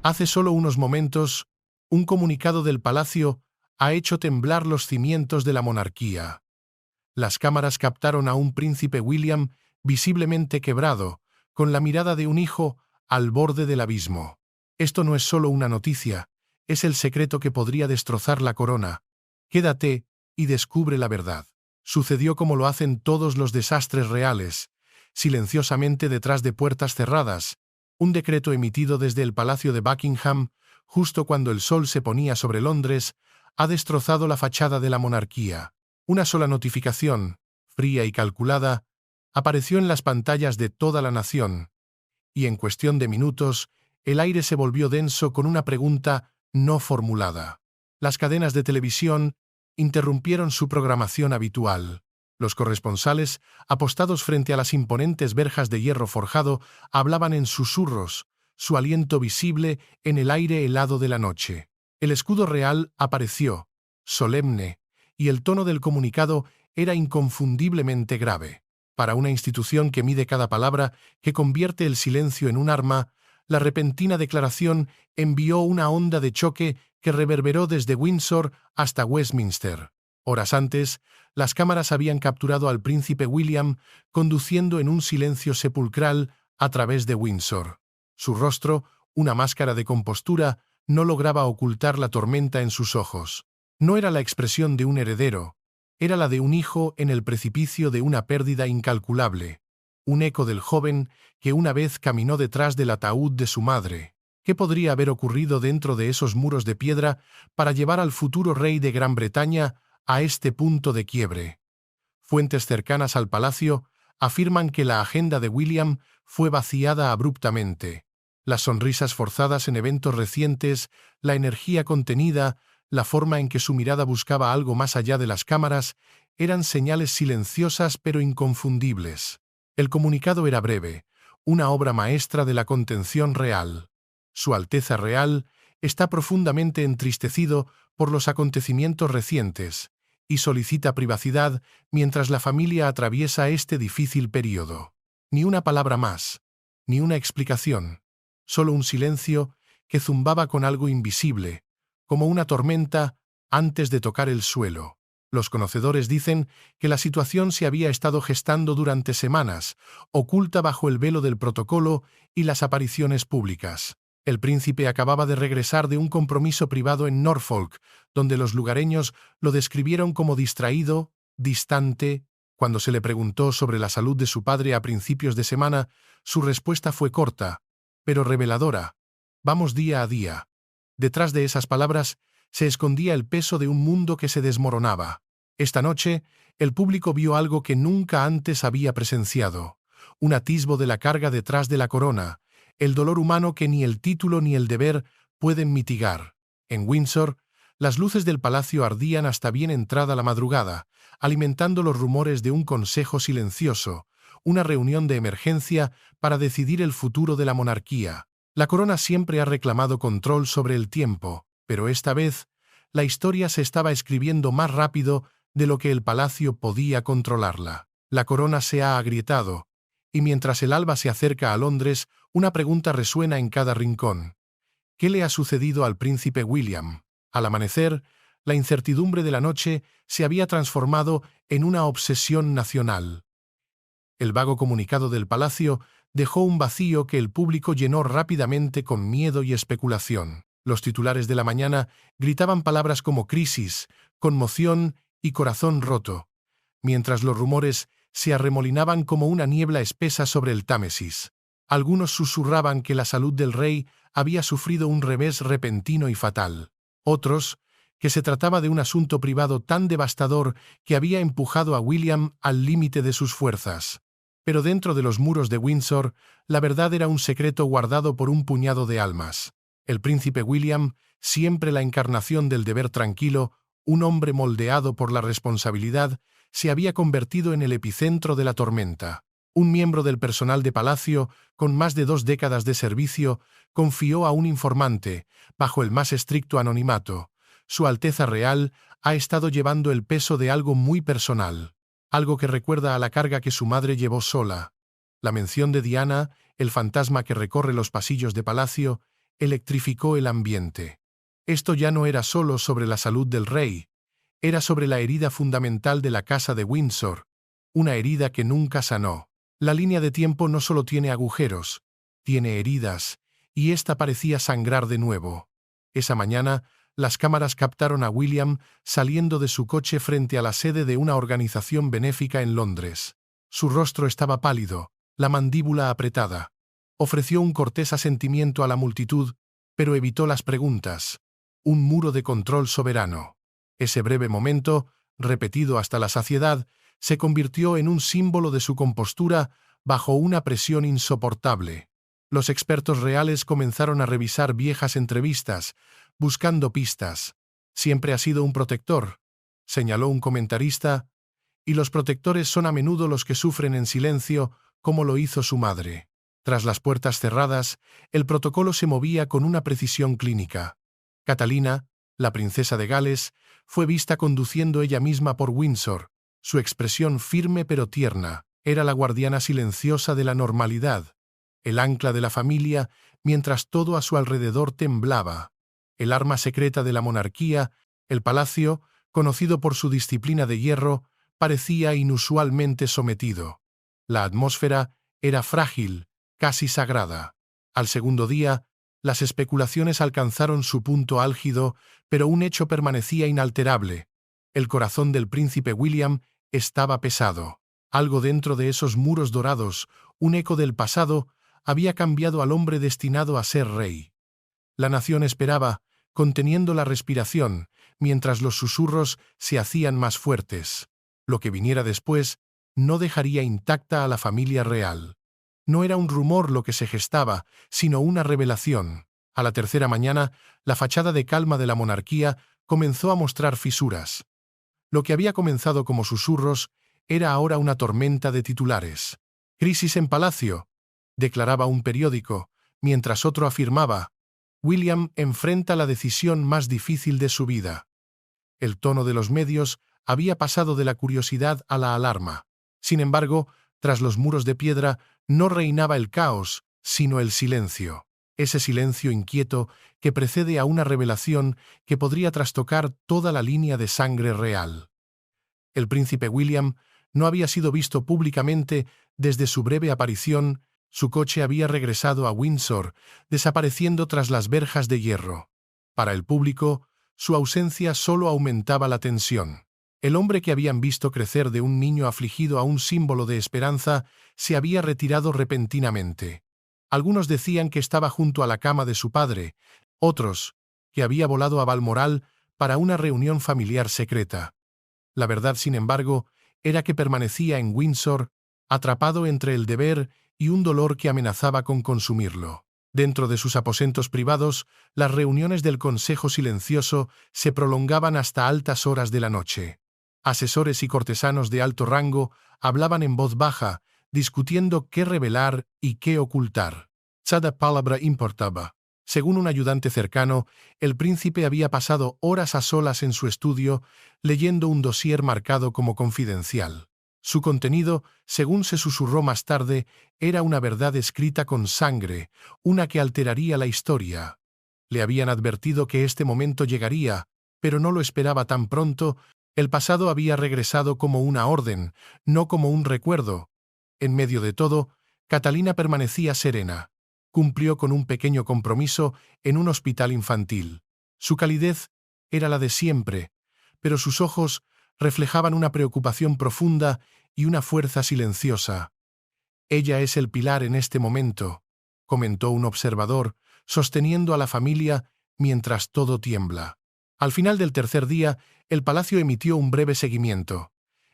Hace solo unos momentos, un comunicado del palacio ha hecho temblar los cimientos de la monarquía. Las cámaras captaron a un príncipe William visiblemente quebrado, con la mirada de un hijo al borde del abismo. Esto no es solo una noticia, es el secreto que podría destrozar la corona. Quédate y descubre la verdad. Sucedió como lo hacen todos los desastres reales, silenciosamente detrás de puertas cerradas. Un decreto emitido desde el Palacio de Buckingham, justo cuando el sol se ponía sobre Londres, ha destrozado la fachada de la monarquía. Una sola notificación, fría y calculada, apareció en las pantallas de toda la nación, y en cuestión de minutos, el aire se volvió denso con una pregunta no formulada. Las cadenas de televisión interrumpieron su programación habitual. Los corresponsales, apostados frente a las imponentes verjas de hierro forjado, hablaban en susurros, su aliento visible en el aire helado de la noche. El escudo real apareció, solemne, y el tono del comunicado era inconfundiblemente grave. Para una institución que mide cada palabra, que convierte el silencio en un arma, la repentina declaración envió una onda de choque que reverberó desde Windsor hasta Westminster. Horas antes, las cámaras habían capturado al príncipe William conduciendo en un silencio sepulcral a través de Windsor. Su rostro, una máscara de compostura, no lograba ocultar la tormenta en sus ojos. No era la expresión de un heredero, era la de un hijo en el precipicio de una pérdida incalculable, un eco del joven que una vez caminó detrás del ataúd de su madre. ¿Qué podría haber ocurrido dentro de esos muros de piedra para llevar al futuro rey de Gran Bretaña a este punto de quiebre? Fuentes cercanas al palacio afirman que la agenda de William fue vaciada abruptamente. Las sonrisas forzadas en eventos recientes, la energía contenida, la forma en que su mirada buscaba algo más allá de las cámaras, eran señales silenciosas pero inconfundibles. El comunicado era breve, una obra maestra de la contención real. Su Alteza Real está profundamente entristecido por los acontecimientos recientes y solicita privacidad mientras la familia atraviesa este difícil período. Ni una palabra más, ni una explicación, solo un silencio que zumbaba con algo invisible, como una tormenta antes de tocar el suelo. Los conocedores dicen que la situación se había estado gestando durante semanas, oculta bajo el velo del protocolo y las apariciones públicas. El príncipe acababa de regresar de un compromiso privado en Norfolk, donde los lugareños lo describieron como distraído, distante. Cuando se le preguntó sobre la salud de su padre a principios de semana, su respuesta fue corta, pero reveladora. Vamos día a día. Detrás de esas palabras se escondía el peso de un mundo que se desmoronaba. Esta noche, el público vio algo que nunca antes había presenciado, un atisbo de la carga detrás de la corona, el dolor humano que ni el título ni el deber pueden mitigar. En Windsor, las luces del palacio ardían hasta bien entrada la madrugada, alimentando los rumores de un consejo silencioso, una reunión de emergencia para decidir el futuro de la monarquía. La corona siempre ha reclamado control sobre el tiempo, pero esta vez, la historia se estaba escribiendo más rápido de lo que el palacio podía controlarla. La corona se ha agrietado, y mientras el alba se acerca a Londres, una pregunta resuena en cada rincón. ¿Qué le ha sucedido al príncipe William? Al amanecer, la incertidumbre de la noche se había transformado en una obsesión nacional. El vago comunicado del palacio dejó un vacío que el público llenó rápidamente con miedo y especulación. Los titulares de la mañana gritaban palabras como crisis, conmoción y corazón roto, mientras los rumores se arremolinaban como una niebla espesa sobre el Támesis. Algunos susurraban que la salud del rey había sufrido un revés repentino y fatal. Otros, que se trataba de un asunto privado tan devastador que había empujado a William al límite de sus fuerzas. Pero dentro de los muros de Windsor, la verdad era un secreto guardado por un puñado de almas. El príncipe William, siempre la encarnación del deber tranquilo, un hombre moldeado por la responsabilidad, se había convertido en el epicentro de la tormenta. Un miembro del personal de palacio, con más de 2 décadas de servicio, confió a un informante, bajo el más estricto anonimato. Su Alteza Real ha estado llevando el peso de algo muy personal, algo que recuerda a la carga que su madre llevó sola. La mención de Diana, el fantasma que recorre los pasillos de palacio, electrificó el ambiente. Esto ya no era solo sobre la salud del rey, era sobre la herida fundamental de la casa de Windsor, una herida que nunca sanó. La línea de tiempo no solo tiene agujeros, tiene heridas, y ésta parecía sangrar de nuevo. Esa mañana, las cámaras captaron a William saliendo de su coche frente a la sede de una organización benéfica en Londres. Su rostro estaba pálido, la mandíbula apretada. Ofreció un cortés asentimiento a la multitud, pero evitó las preguntas. Un muro de control soberano. Ese breve momento, repetido hasta la saciedad, se convirtió en un símbolo de su compostura bajo una presión insoportable. Los expertos reales comenzaron a revisar viejas entrevistas, buscando pistas. Siempre ha sido un protector, señaló un comentarista, y los protectores son a menudo los que sufren en silencio, como lo hizo su madre. Tras las puertas cerradas, el protocolo se movía con una precisión clínica. Catalina, la princesa de Gales, fue vista conduciendo ella misma por Windsor. Su expresión firme pero tierna era la guardiana silenciosa de la normalidad, el ancla de la familia, mientras todo a su alrededor temblaba. El arma secreta de la monarquía, el palacio, conocido por su disciplina de hierro, parecía inusualmente sometido. La atmósfera era frágil, casi sagrada. Al segundo día, las especulaciones alcanzaron su punto álgido, pero un hecho permanecía inalterable. El corazón del príncipe William estaba pesado. Algo dentro de esos muros dorados, un eco del pasado, había cambiado al hombre destinado a ser rey. La nación esperaba, conteniendo la respiración, mientras los susurros se hacían más fuertes. Lo que viniera después no dejaría intacta a la familia real. No era un rumor lo que se gestaba, sino una revelación. A la tercera mañana, la fachada de calma de la monarquía comenzó a mostrar fisuras. Lo que había comenzado como susurros era ahora una tormenta de titulares. «Crisis en palacio», declaraba un periódico, mientras otro afirmaba, «William enfrenta la decisión más difícil de su vida». El tono de los medios había pasado de la curiosidad a la alarma. Sin embargo, tras los muros de piedra no reinaba el caos, sino el silencio. Ese silencio inquieto que precede a una revelación que podría trastocar toda la línea de sangre real. El príncipe William no había sido visto públicamente desde su breve aparición. Su coche había regresado a Windsor, desapareciendo tras las verjas de hierro. Para el público, su ausencia solo aumentaba la tensión. El hombre que habían visto crecer de un niño afligido a un símbolo de esperanza se había retirado repentinamente. Algunos decían que estaba junto a la cama de su padre, otros, que había volado a Balmoral para una reunión familiar secreta. La verdad, sin embargo, era que permanecía en Windsor, atrapado entre el deber y un dolor que amenazaba con consumirlo. Dentro de sus aposentos privados, las reuniones del Consejo Silencioso se prolongaban hasta altas horas de la noche. Asesores y cortesanos de alto rango hablaban en voz baja, discutiendo qué revelar y qué ocultar. Cada palabra importaba. Según un ayudante cercano, el príncipe había pasado horas a solas en su estudio, leyendo un dossier marcado como confidencial. Su contenido, según se susurró más tarde, era una verdad escrita con sangre, una que alteraría la historia. Le habían advertido que este momento llegaría, pero no lo esperaba tan pronto. El pasado había regresado como una orden, no como un recuerdo. En medio de todo, Catalina permanecía serena. Cumplió con un pequeño compromiso en un hospital infantil. Su calidez era la de siempre, pero sus ojos reflejaban una preocupación profunda y una fuerza silenciosa. «Ella es el pilar en este momento», comentó un observador, sosteniendo a la familia mientras todo tiembla. Al final del tercer día, el palacio emitió un breve seguimiento.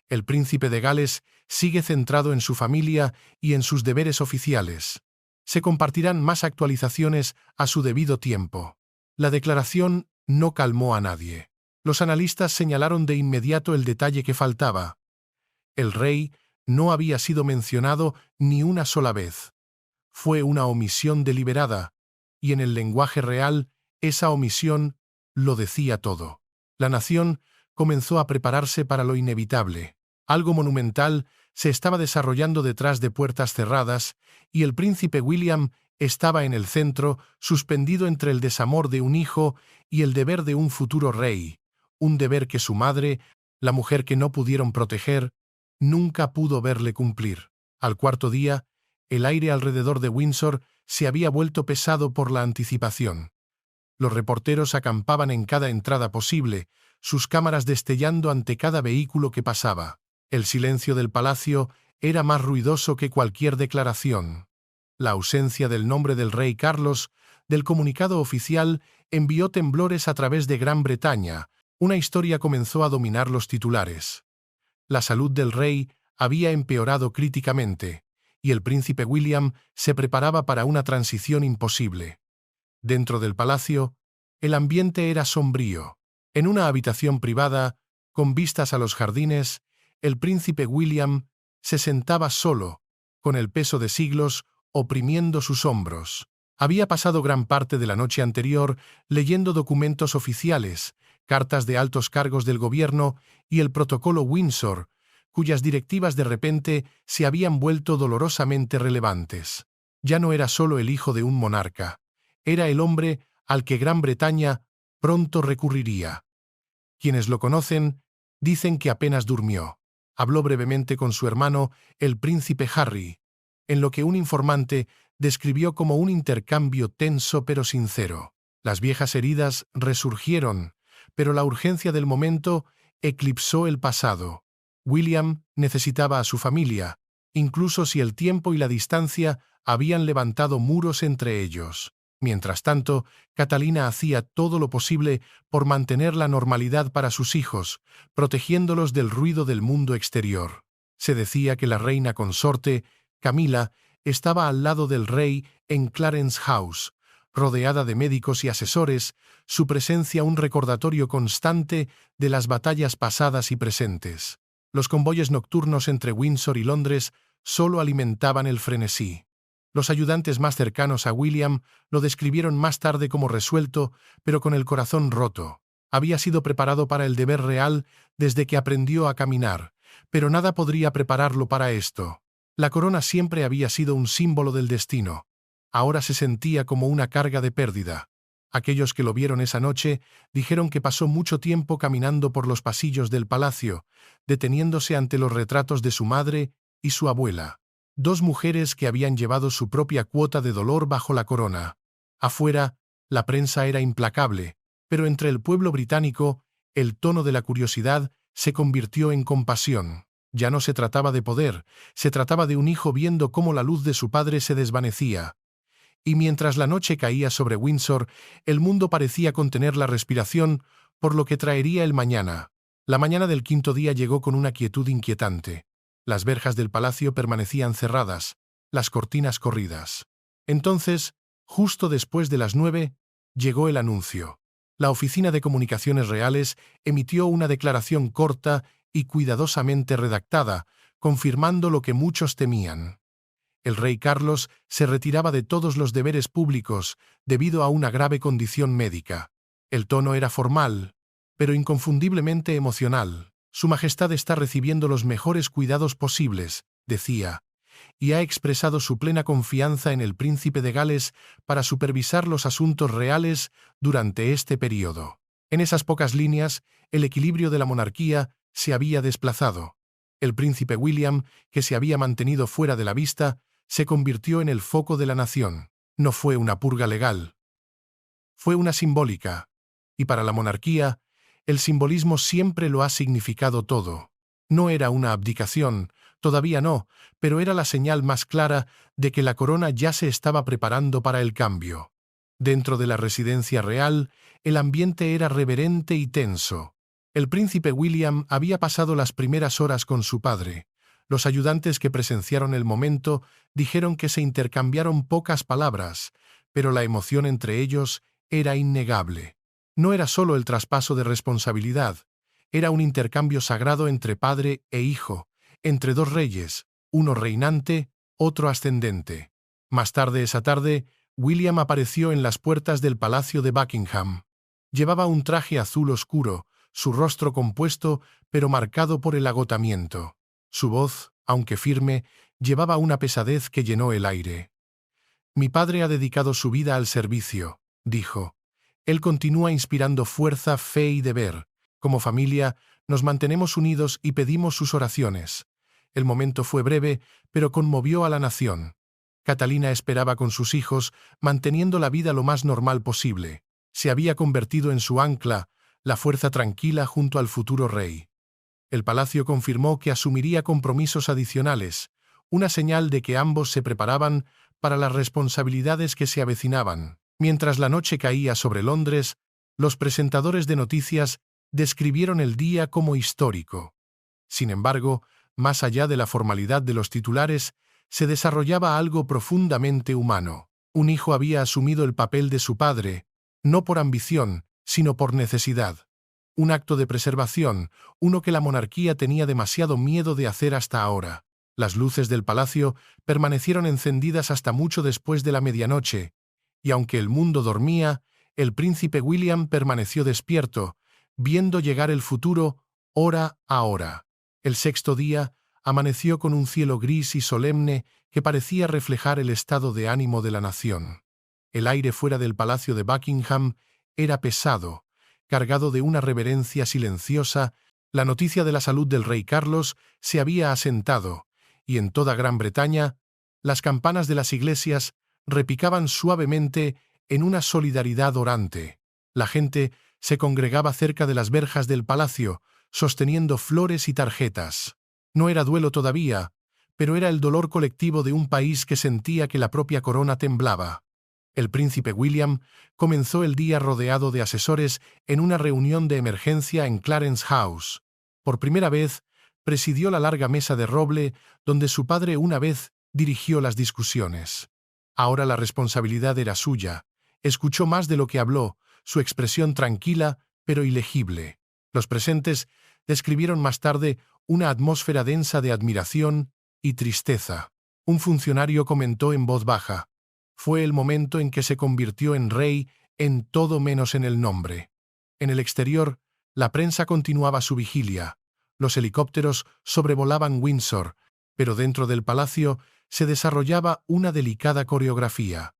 El príncipe de Gales sigue centrado en su familia y en sus deberes oficiales. Se compartirán más actualizaciones a su debido tiempo. La declaración no calmó a nadie. Los analistas señalaron de inmediato el detalle que faltaba. El rey no había sido mencionado ni una sola vez. Fue una omisión deliberada, y en el lenguaje real, esa omisión lo decía todo. La nación comenzó a prepararse para lo inevitable. Algo monumental se estaba desarrollando detrás de puertas cerradas, y el príncipe William Estaba en el centro, suspendido entre el desamor de un hijo y el deber de un futuro rey, un deber que su madre, la mujer que no pudieron proteger, nunca pudo verle cumplir. Al cuarto día, el aire alrededor de Windsor se había vuelto pesado por la anticipación. Los reporteros acampaban en cada entrada posible, sus cámaras destellando ante cada vehículo que pasaba. El silencio del palacio era más ruidoso que cualquier declaración. La ausencia del nombre del rey Carlos, del comunicado oficial, envió temblores a través de Gran Bretaña. Una historia comenzó a dominar los titulares. La salud del rey había empeorado críticamente, y el príncipe William se preparaba para una transición imposible. Dentro del palacio, el ambiente era sombrío. En una habitación privada, con vistas a los jardines, el príncipe William se sentaba solo, con el peso de siglos oprimiendo sus hombros. Había pasado gran parte de la noche anterior leyendo documentos oficiales, cartas de altos cargos del gobierno y el protocolo Windsor, cuyas directivas de repente se habían vuelto dolorosamente relevantes. Ya no era solo el hijo de un monarca, era el hombre al que Gran Bretaña pronto recurriría. Quienes lo conocen dicen que apenas durmió. Habló brevemente con su hermano, el príncipe Harry, en lo que un informante describió como un intercambio tenso pero sincero. Las viejas heridas resurgieron, pero la urgencia del momento eclipsó el pasado. William necesitaba a su familia, incluso si el tiempo y la distancia habían levantado muros entre ellos. Mientras tanto, Catalina hacía todo lo posible por mantener la normalidad para sus hijos, protegiéndolos del ruido del mundo exterior. Se decía que la reina consorte, Camila, estaba al lado del rey en Clarence House, rodeada de médicos y asesores, su presencia un recordatorio constante de las batallas pasadas y presentes. Los convoyes nocturnos entre Windsor y Londres solo alimentaban el frenesí. Los ayudantes más cercanos a William lo describieron más tarde como resuelto, pero con el corazón roto. Había sido preparado para el deber real desde que aprendió a caminar, pero nada podría prepararlo para esto. La corona siempre había sido un símbolo del destino. Ahora se sentía como una carga de pérdida. Aquellos que lo vieron esa noche dijeron que pasó mucho tiempo caminando por los pasillos del palacio, deteniéndose ante los retratos de su madre y su abuela. Dos mujeres que habían llevado su propia cuota de dolor bajo la corona. Afuera, la prensa era implacable, pero entre el pueblo británico, el tono de la curiosidad se convirtió en compasión. Ya no se trataba de poder, se trataba de un hijo viendo cómo la luz de su padre se desvanecía. Y mientras la noche caía sobre Windsor, el mundo parecía contener la respiración por lo que traería el mañana. La mañana del quinto día llegó con una quietud inquietante. Las verjas del palacio permanecían cerradas, las cortinas corridas. Entonces, justo después de las 9, llegó el anuncio. La Oficina de Comunicaciones Reales emitió una declaración corta y cuidadosamente redactada, confirmando lo que muchos temían. El rey Carlos se retiraba de todos los deberes públicos debido a una grave condición médica. El tono era formal, pero inconfundiblemente emocional. Su Majestad está recibiendo los mejores cuidados posibles, decía, y ha expresado su plena confianza en el príncipe de Gales para supervisar los asuntos reales durante este período. En esas pocas líneas, el equilibrio de la monarquía se había desplazado. El príncipe William, que se había mantenido fuera de la vista, se convirtió en el foco de la nación. No fue una purga legal. Fue una simbólica. Y para la monarquía, el simbolismo siempre lo ha significado todo. No era una abdicación, todavía no, pero era la señal más clara de que la corona ya se estaba preparando para el cambio. Dentro de la residencia real, el ambiente era reverente y tenso. El príncipe William había pasado las primeras horas con su padre. Los ayudantes que presenciaron el momento dijeron que se intercambiaron pocas palabras, pero la emoción entre ellos era innegable. No era solo el traspaso de responsabilidad, era un intercambio sagrado entre padre e hijo, entre dos reyes, uno reinante, otro ascendente. Más tarde esa tarde, William apareció en las puertas del Palacio de Buckingham. Llevaba un traje azul oscuro, su rostro compuesto pero marcado por el agotamiento. Su voz, aunque firme, llevaba una pesadez que llenó el aire. Mi padre ha dedicado su vida al servicio, dijo. Él continúa inspirando fuerza, fe y deber. Como familia, nos mantenemos unidos y pedimos sus oraciones. El momento fue breve, pero conmovió a la nación. Catalina esperaba con sus hijos, manteniendo la vida lo más normal posible. Se había convertido en su ancla, la fuerza tranquila junto al futuro rey. El palacio confirmó que asumiría compromisos adicionales, una señal de que ambos se preparaban para las responsabilidades que se avecinaban. Mientras la noche caía sobre Londres, los presentadores de noticias describieron el día como histórico. Sin embargo, más allá de la formalidad de los titulares, se desarrollaba algo profundamente humano. Un hijo había asumido el papel de su padre, no por ambición, sino por necesidad. Un acto de preservación, uno que la monarquía tenía demasiado miedo de hacer hasta ahora. Las luces del palacio permanecieron encendidas hasta mucho después de la medianoche, y aunque el mundo dormía, el príncipe William permaneció despierto, viendo llegar el futuro hora a hora. El sexto día amaneció con un cielo gris y solemne que parecía reflejar el estado de ánimo de la nación. El aire fuera del palacio de Buckingham era pesado, cargado de una reverencia silenciosa. La noticia de la salud del rey Carlos se había asentado, y en toda Gran Bretaña, las campanas de las iglesias repicaban suavemente en una solidaridad orante. La gente se congregaba cerca de las verjas del palacio, sosteniendo flores y tarjetas. No era duelo todavía, pero era el dolor colectivo de un país que sentía que la propia corona temblaba. El príncipe William comenzó el día rodeado de asesores en una reunión de emergencia en Clarence House. Por primera vez, presidió la larga mesa de roble donde su padre una vez dirigió las discusiones. Ahora la responsabilidad era suya. Escuchó más de lo que habló, su expresión tranquila pero ilegible. Los presentes describieron más tarde una atmósfera densa de admiración y tristeza. Un funcionario comentó en voz baja: «Fue el momento en que se convirtió en rey en todo menos en el nombre». En el exterior, la prensa continuaba su vigilia. Los helicópteros sobrevolaban Windsor, pero dentro del palacio se desarrollaba una delicada coreografía.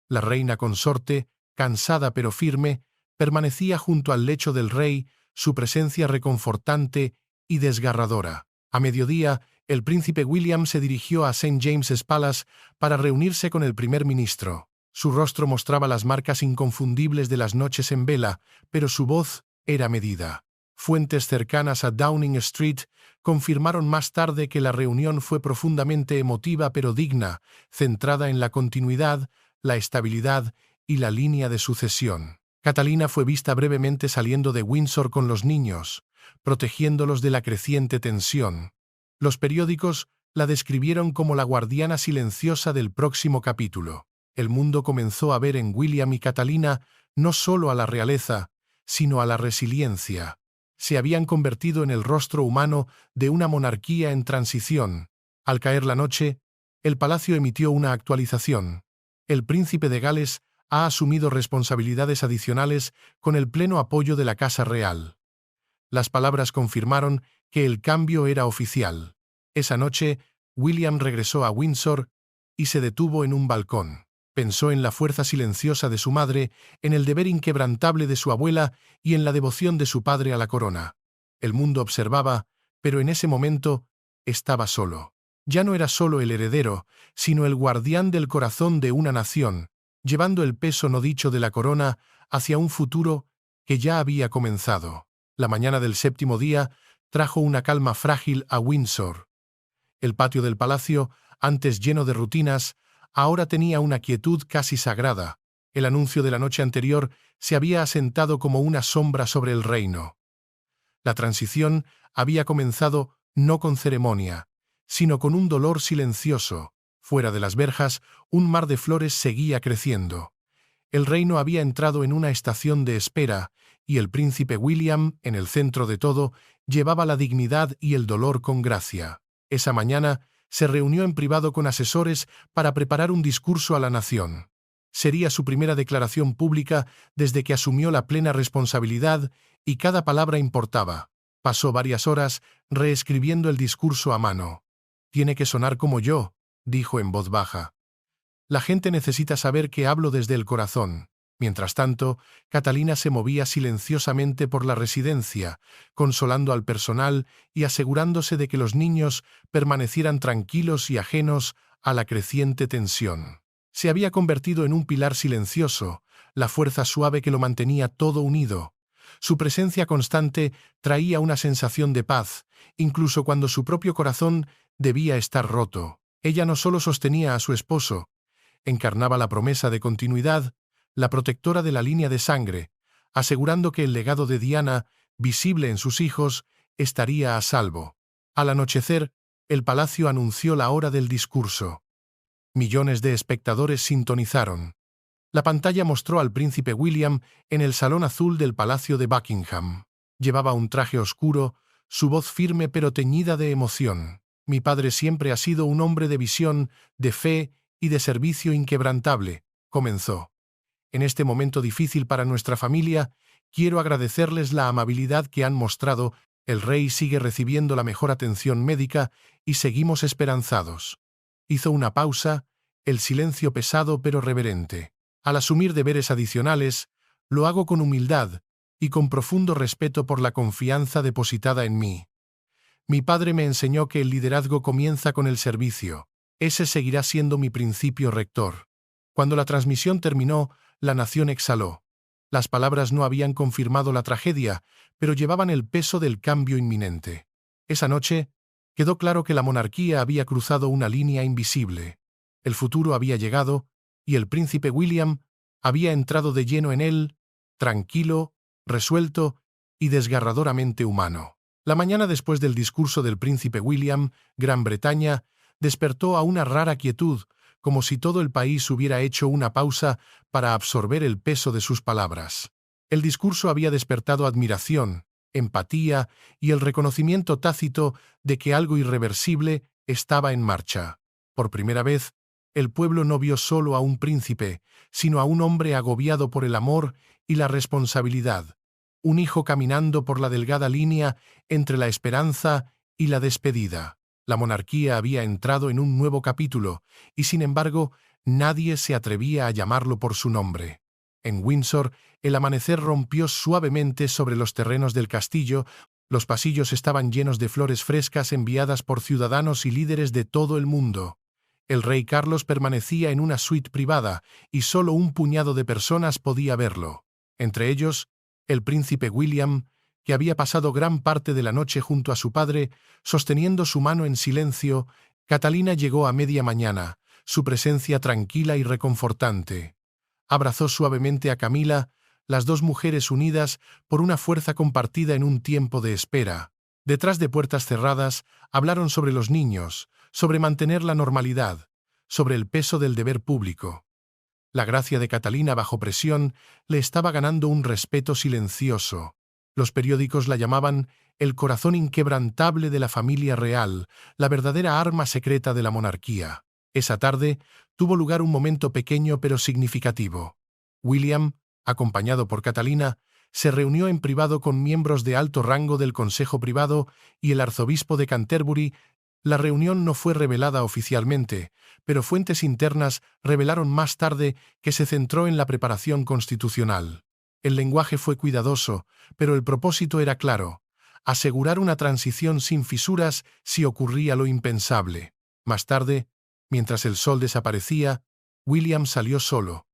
La reina consorte, cansada pero firme, permanecía junto al lecho del rey, su presencia reconfortante y desgarradora. A mediodía, el príncipe William se dirigió a St. James's Palace para reunirse con el primer ministro. Su rostro mostraba las marcas inconfundibles de las noches en vela, pero su voz era medida. Fuentes cercanas a Downing Street confirmaron más tarde que la reunión fue profundamente emotiva pero digna, centrada en la continuidad, la estabilidad y la línea de sucesión. Catalina fue vista brevemente saliendo de Windsor con los niños, protegiéndolos de la creciente tensión. Los periódicos la describieron como la guardiana silenciosa del próximo capítulo. El mundo comenzó a ver en William y Catalina no solo a la realeza, sino a la resiliencia. Se habían convertido en el rostro humano de una monarquía en transición. Al caer la noche, el palacio emitió una actualización. El príncipe de Gales ha asumido responsabilidades adicionales con el pleno apoyo de la Casa Real. Las palabras confirmaron que el cambio era oficial. Esa noche, William regresó a Windsor y se detuvo en un balcón. Pensó en la fuerza silenciosa de su madre, en el deber inquebrantable de su abuela y en la devoción de su padre a la corona. El mundo observaba, pero en ese momento estaba solo. Ya no era solo el heredero, sino el guardián del corazón de una nación, llevando el peso no dicho de la corona hacia un futuro que ya había comenzado. La mañana del séptimo día trajo una calma frágil a Windsor. El patio del palacio, antes lleno de rutinas, ahora tenía una quietud casi sagrada. El anuncio de la noche anterior se había asentado como una sombra sobre el reino. La transición había comenzado no con ceremonia, sino con un dolor silencioso. Fuera de las verjas, un mar de flores seguía creciendo. El reino había entrado en una estación de espera, y el príncipe William, en el centro de todo, llevaba la dignidad y el dolor con gracia. Esa mañana se reunió en privado con asesores para preparar un discurso a la nación. Sería su primera declaración pública desde que asumió la plena responsabilidad y cada palabra importaba. Pasó varias horas reescribiendo el discurso a mano. «Tiene que sonar como yo», dijo en voz baja. La gente necesita saber que hablo desde el corazón. Mientras tanto, Catalina se movía silenciosamente por la residencia, consolando al personal y asegurándose de que los niños permanecieran tranquilos y ajenos a la creciente tensión. Se había convertido en un pilar silencioso, la fuerza suave que lo mantenía todo unido. Su presencia constante traía una sensación de paz, incluso cuando su propio corazón debía estar roto. Ella no solo sostenía a su esposo, encarnaba la promesa de continuidad, la protectora de la línea de sangre, asegurando que el legado de Diana, visible en sus hijos, estaría a salvo. Al anochecer, el palacio anunció la hora del discurso. Millones de espectadores sintonizaron. La pantalla mostró al príncipe William en el salón azul del Palacio de Buckingham. Llevaba un traje oscuro, su voz firme pero teñida de emoción. Mi padre siempre ha sido un hombre de visión, de fe y de servicio inquebrantable, comenzó. En este momento difícil para nuestra familia, quiero agradecerles la amabilidad que han mostrado. El rey sigue recibiendo la mejor atención médica y seguimos esperanzados. Hizo una pausa, el silencio pesado pero reverente. Al asumir deberes adicionales, lo hago con humildad y con profundo respeto por la confianza depositada en mí. Mi padre me enseñó que el liderazgo comienza con el servicio. Ese seguirá siendo mi principio rector. Cuando la transmisión terminó, la nación exhaló. Las palabras no habían confirmado la tragedia, pero llevaban el peso del cambio inminente. Esa noche, quedó claro que la monarquía había cruzado una línea invisible. El futuro había llegado, y el príncipe William había entrado de lleno en él, tranquilo, resuelto y desgarradoramente humano. La mañana después del discurso del príncipe William, Gran Bretaña despertó a una rara quietud, como si todo el país hubiera hecho una pausa para absorber el peso de sus palabras. El discurso había despertado admiración, empatía y el reconocimiento tácito de que algo irreversible estaba en marcha. Por primera vez, el pueblo no vio solo a un príncipe, sino a un hombre agobiado por el amor y la responsabilidad, un hijo caminando por la delgada línea entre la esperanza y la despedida. La monarquía había entrado en un nuevo capítulo, y sin embargo, nadie se atrevía a llamarlo por su nombre. En Windsor, el amanecer rompió suavemente sobre los terrenos del castillo. Los pasillos estaban llenos de flores frescas enviadas por ciudadanos y líderes de todo el mundo. El rey Carlos permanecía en una suite privada, y solo un puñado de personas podía verlo. Entre ellos, el príncipe William, que había pasado gran parte de la noche junto a su padre, sosteniendo su mano en silencio. Catalina llegó a media mañana, su presencia tranquila y reconfortante. Abrazó suavemente a Camila, las dos mujeres unidas por una fuerza compartida en un tiempo de espera. Detrás de puertas cerradas, hablaron sobre los niños, sobre mantener la normalidad, sobre el peso del deber público. La gracia de Catalina bajo presión le estaba ganando un respeto silencioso. Los periódicos la llamaban el corazón inquebrantable de la familia real, la verdadera arma secreta de la monarquía. Esa tarde tuvo lugar un momento pequeño pero significativo. William, acompañado por Catalina, se reunió en privado con miembros de alto rango del Consejo Privado y el arzobispo de Canterbury. La reunión no fue revelada oficialmente, pero fuentes internas revelaron más tarde que se centró en la preparación constitucional. El lenguaje fue cuidadoso, pero el propósito era claro: asegurar una transición sin fisuras si ocurría lo impensable. Más tarde, mientras el sol desaparecía, William salió solo.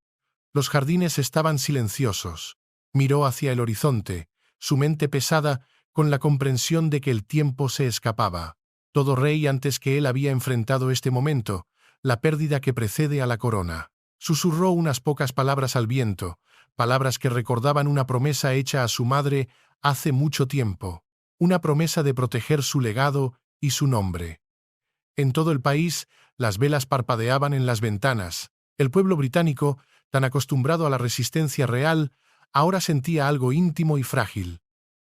Los jardines estaban silenciosos. Miró hacia el horizonte, su mente pesada con la comprensión de que el tiempo se escapaba. Todo rey antes que él había enfrentado este momento, la pérdida que precede a la corona. Susurró unas pocas palabras al viento, palabras que recordaban una promesa hecha a su madre hace mucho tiempo, una promesa de proteger su legado y su nombre. En todo el país, las velas parpadeaban en las ventanas. El pueblo británico, tan acostumbrado a la resistencia real, ahora sentía algo íntimo y frágil.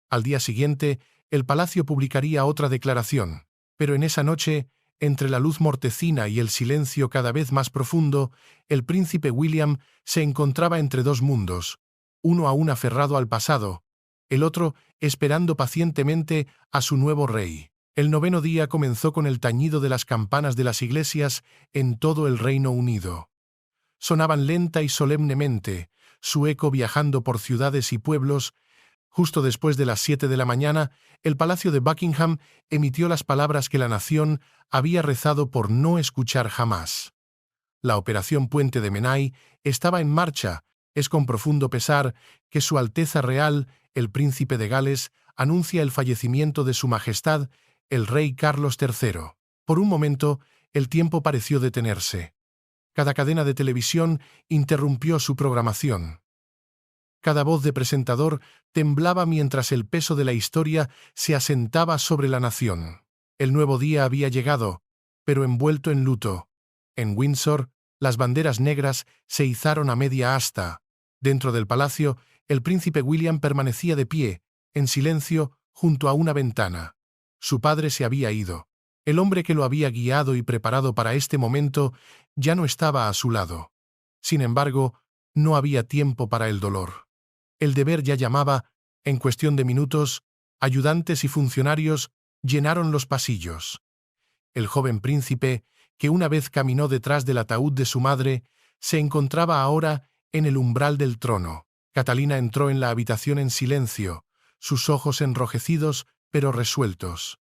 Al día siguiente, el palacio publicaría otra declaración, pero en esa noche, entre la luz mortecina y el silencio cada vez más profundo, el príncipe William se encontraba entre dos mundos, uno aún aferrado al pasado, el otro esperando pacientemente a su nuevo rey. El 9º día comenzó con el tañido de las campanas de las iglesias en todo el Reino Unido. Sonaban lenta y solemnemente, su eco viajando por ciudades y pueblos. Justo después de las 7 de la mañana, el Palacio de Buckingham emitió las palabras que la nación había rezado por no escuchar jamás. La Operación Puente de Menai estaba en marcha. Es con profundo pesar que Su Alteza Real, el Príncipe de Gales, anuncia el fallecimiento de Su Majestad, el Rey Carlos III. Por un momento, el tiempo pareció detenerse. Cada cadena de televisión interrumpió su programación. Cada voz de presentador temblaba mientras el peso de la historia se asentaba sobre la nación. El nuevo día había llegado, pero envuelto en luto. En Windsor, las banderas negras se izaron a media asta. Dentro del palacio, el príncipe William permanecía de pie, en silencio, junto a una ventana. Su padre se había ido. El hombre que lo había guiado y preparado para este momento ya no estaba a su lado. Sin embargo, no había tiempo para el dolor. El deber ya llamaba. En cuestión de minutos, ayudantes y funcionarios llenaron los pasillos. El joven príncipe, que una vez caminó detrás del ataúd de su madre, se encontraba ahora en el umbral del trono. Catalina entró en la habitación en silencio, sus ojos enrojecidos pero resueltos.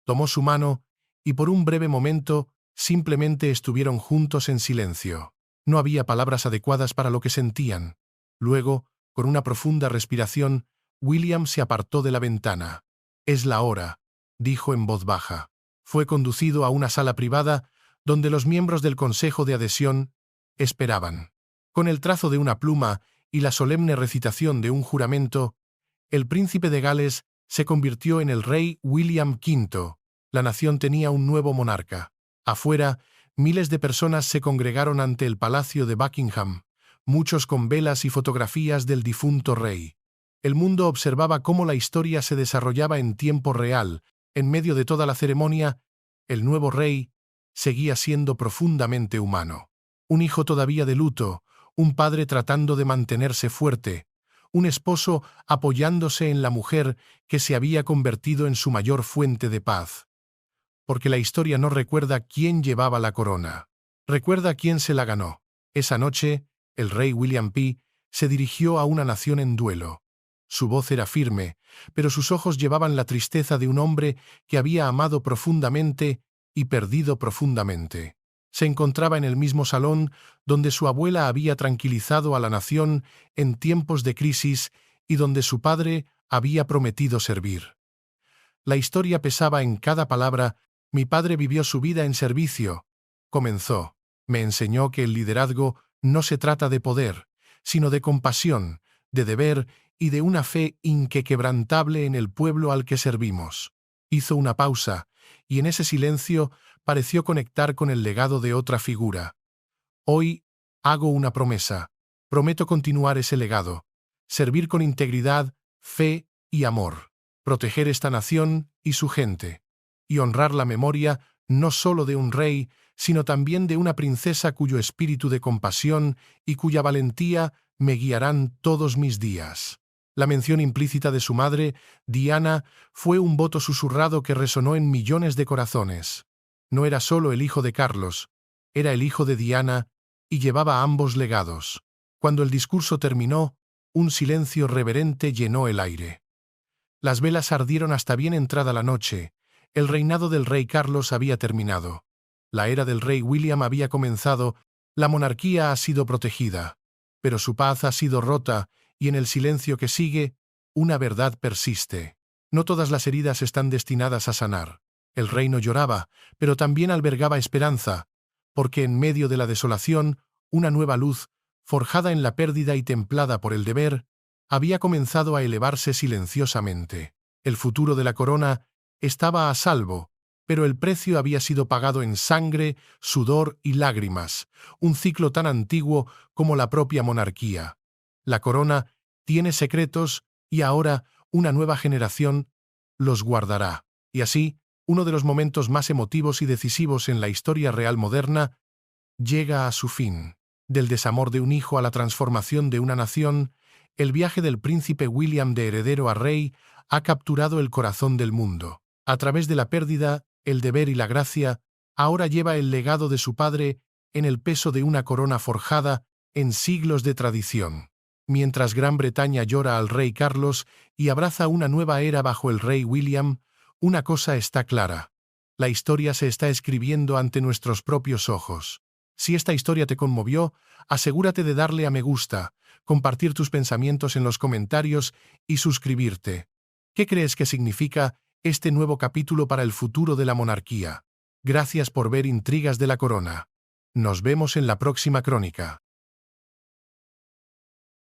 Tomó su mano y por un breve momento simplemente estuvieron juntos en silencio. No había palabras adecuadas para lo que sentían. Luego, con una profunda respiración, William se apartó de la ventana. «Es la hora», dijo en voz baja. Fue conducido a una sala privada donde los miembros del Consejo de Adhesión esperaban. Con el trazo de una pluma y la solemne recitación de un juramento, el príncipe de Gales se convirtió en el rey William V. La nación tenía un nuevo monarca. Afuera, miles de personas se congregaron ante el palacio de Buckingham, muchos con velas y fotografías del difunto rey. El mundo observaba cómo la historia se desarrollaba en tiempo real. En medio de toda la ceremonia, el nuevo rey seguía siendo profundamente humano. Un hijo todavía de luto, un padre tratando de mantenerse fuerte, un esposo apoyándose en la mujer que se había convertido en su mayor fuente de paz. Porque la historia no recuerda quién llevaba la corona, recuerda quién se la ganó. Esa noche, el rey William P. se dirigió a una nación en duelo. Su voz era firme, pero sus ojos llevaban la tristeza de un hombre que había amado profundamente y perdido profundamente. Se encontraba en el mismo salón donde su abuela había tranquilizado a la nación en tiempos de crisis y donde su padre había prometido servir. La historia pesaba en cada palabra. «Mi padre vivió su vida en servicio», comenzó. «Me enseñó que el liderazgo no se trata de poder, sino de compasión, de deber y de una fe inquebrantable en el pueblo al que servimos». Hizo una pausa, y en ese silencio pareció conectar con el legado de otra figura. «Hoy hago una promesa. Prometo continuar ese legado, servir con integridad, fe y amor, proteger esta nación y su gente, y honrar la memoria no solo de un rey, sino también de una princesa cuyo espíritu de compasión y cuya valentía me guiarán todos mis días». La mención implícita de su madre, Diana, fue un voto susurrado que resonó en millones de corazones. No era solo el hijo de Carlos, era el hijo de Diana y llevaba ambos legados. Cuando el discurso terminó, un silencio reverente llenó el aire. Las velas ardieron hasta bien entrada la noche. El reinado del rey Carlos había terminado. La era del rey William había comenzado. La monarquía ha sido protegida, pero su paz ha sido rota. Y en el silencio que sigue, una verdad persiste. No todas las heridas están destinadas a sanar. El reino lloraba, pero también albergaba esperanza, porque en medio de la desolación, una nueva luz, forjada en la pérdida y templada por el deber, había comenzado a elevarse silenciosamente. El futuro de la corona estaba a salvo, pero el precio había sido pagado en sangre, sudor y lágrimas, un ciclo tan antiguo como la propia monarquía. La corona tiene secretos y ahora una nueva generación los guardará. Y así, uno de los momentos más emotivos y decisivos en la historia real moderna llega a su fin. Del desamor de un hijo a la transformación de una nación, el viaje del príncipe William de heredero a rey ha capturado el corazón del mundo. A través de la pérdida, el deber y la gracia, ahora lleva el legado de su padre en el peso de una corona forjada en siglos de tradición. Mientras Gran Bretaña llora al rey Carlos y abraza una nueva era bajo el rey William, una cosa está clara. La historia se está escribiendo ante nuestros propios ojos. Si esta historia te conmovió, asegúrate de darle a me gusta, compartir tus pensamientos en los comentarios y suscribirte. ¿Qué crees que significa este nuevo capítulo para el futuro de la monarquía? Gracias por ver Intrigas de la Corona. Nos vemos en la próxima crónica.